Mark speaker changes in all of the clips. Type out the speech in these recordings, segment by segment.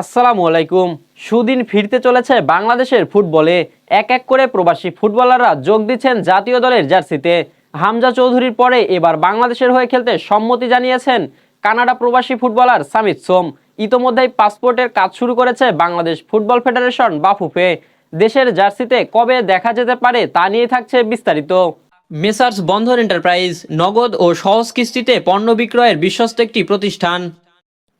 Speaker 1: আসসালামু আলাইকুম। সুদিন ফিরতে চলেছে বাংলাদেশের ফুটবলে। এক এক করে প্রবাসী ফুটবলাররা যোগ দিচ্ছেন জাতীয় দলের জার্সিতে। হামজা চৌধুরীর পরে এবার বাংলাদেশের হয়ে খেলতে সম্মতি জানিয়েছেন কানাডা প্রবাসী ফুটবলার সামিত সোম। ইতোমধ্যেই পাসপোর্টের কাজ শুরু করেছে বাংলাদেশ ফুটবল ফেডারেশন বাফুফে। দেশের জার্সিতে কবে দেখা যেতে পারে তা নিয়ে থাকছে বিস্তারিত। মেসার্স বন্ধন এন্টারপ্রাইজ নগদ ও সহজ কিস্তিতে পণ্য বিক্রয়ের বিশ্বস্ত একটি প্রতিষ্ঠান।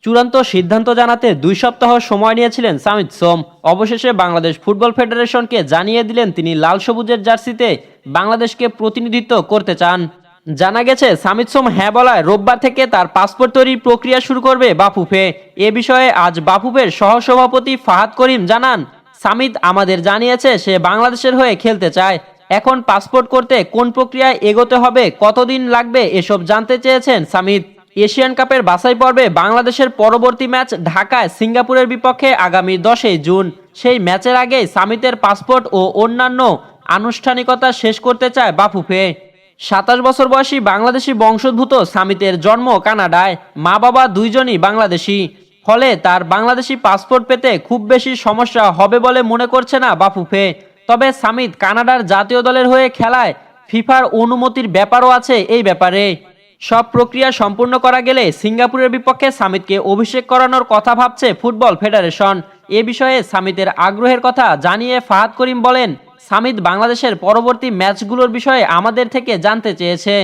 Speaker 1: চূড়ান্ত সিদ্ধান্ত জানাতে 2 সপ্তাহ সময় নিয়েছিলেন সামিত সোম। অবশেষে বাংলাদেশ ফুটবল ফেডারেশনকে জানিয়ে দিলেন তিনি লাল সবুজের জার্সিতে বাংলাদেশকে প্রতিনিধিত্ব করতে চান। জানা গেছে সামিত সোম হ্যাঁ বলায় রোববার থেকে তার পাসপোর্ট তৈরির প্রক্রিয়া শুরু করবে বাফুফে। এ বিষয়ে আজ বাফুফের সহসভাপতি ফাহাদ করিম জানান, সামিত আমাদের জানিয়েছে সে বাংলাদেশের হয়ে খেলতে চায়। এখন পাসপোর্ট করতে কোন প্রক্রিয়ায় এগোতে হবে, কতদিন লাগবে এসব জানতে চেয়েছেন সামিত। এশিয়ান কাপের বাছাই পর্বে বাংলাদেশের পরবর্তী ম্যাচ ঢাকায় সিঙ্গাপুরের বিপক্ষে আগামী 10 জুন। সেই ম্যাচের আগেই সামিতের পাসপোর্ট ও অন্যান্য আনুষ্ঠানিকতা শেষ করতে চায় বাফুফে। 27 বছর বয়সী বাংলাদেশি বংশোদ্ভূত সামিতের জন্ম কানাডায়, মা বাবা দুইজনই বাংলাদেশি। ফলে তার বাংলাদেশি পাসপোর্ট পেতে খুব বেশি সমস্যা হবে বলে মনে করছে না বাফুফে। তবে সামিত কানাডার জাতীয় দলের হয়ে খেলায় ফিফার অনুমতির ব্যাপারও আছে এই ব্যাপারে। সব প্রক্রিয়া সম্পূর্ণ করা গেলে সিঙ্গাপুরের বিপক্ষে সামিতকে অভিষেক করানোর কথা ভাবছে ফুটবল ফেডারেশন। এ বিষয়ে সামিতের আগ্রহের কথা জানিয়ে ফাহাদ করিম বলেন, সামিত বাংলাদেশের পরবর্তী ম্যাচগুলোর বিষয়ে আমাদের থেকে জানতে চেয়েছে।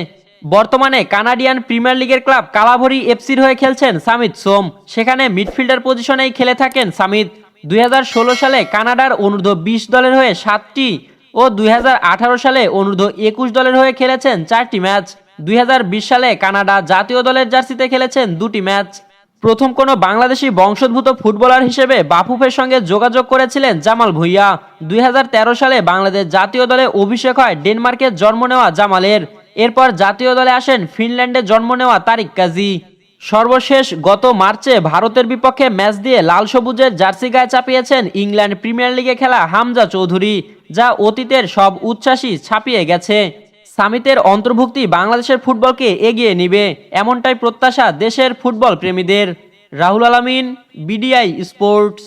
Speaker 1: বর্তমানে কানাডিয়ান প্রিমিয়ার লিগের ক্লাব কালাভরি এফসির হয়ে খেলছেন সামিত সোম। সেখানে মিডফিল্ডার পজিশনেই খেলে থাকেন সামিত। 2016 সালে কানাডার অনূর্ধ্ব-20 দলের হয়ে 7টি ও 2018 সালে অনূর্ধ্ব-21 দলের হয়ে খেলেছেন 4টি ম্যাচ। 2020 সালে কানাডা জাতীয় দলের জার্সিতে খেলেছেন 2টি ম্যাচ। প্রথম কোনো বাংলাদেশি বংশোদ্ভূত ফুটবলার হিসেবে বাফুফের সঙ্গে যোগাযোগ করেছিলেন জামাল ভুঁইয়া। 2013 সালে বাংলাদেশ জাতীয় দলে অভিষেক হয় ডেনমার্কে জন্ম নেওয়া জামালের। এরপর জাতীয় দলে আসেন ফিনল্যান্ডে জন্ম নেওয়া তারিক কাজী। সর্বশেষ গত মার্চে ভারতের বিপক্ষে ম্যাচ দিয়ে লাল সবুজের জার্সি গায়ে চাপিয়েছেন ইংল্যান্ড প্রিমিয়ার লিগে খেলা হামজা চৌধুরী, যা অতীতের সব উচ্ছ্বাসই ছাপিয়ে গেছে। সামিতের অন্তর্ভুক্তি বাংলাদেশের ফুটবলকে এগিয়ে নিবে, এমনটাই প্রত্যাশা দেশের ফুটবল প্রেমীদের। রাহুল আলামিন, বিডিআই স্পোর্টস।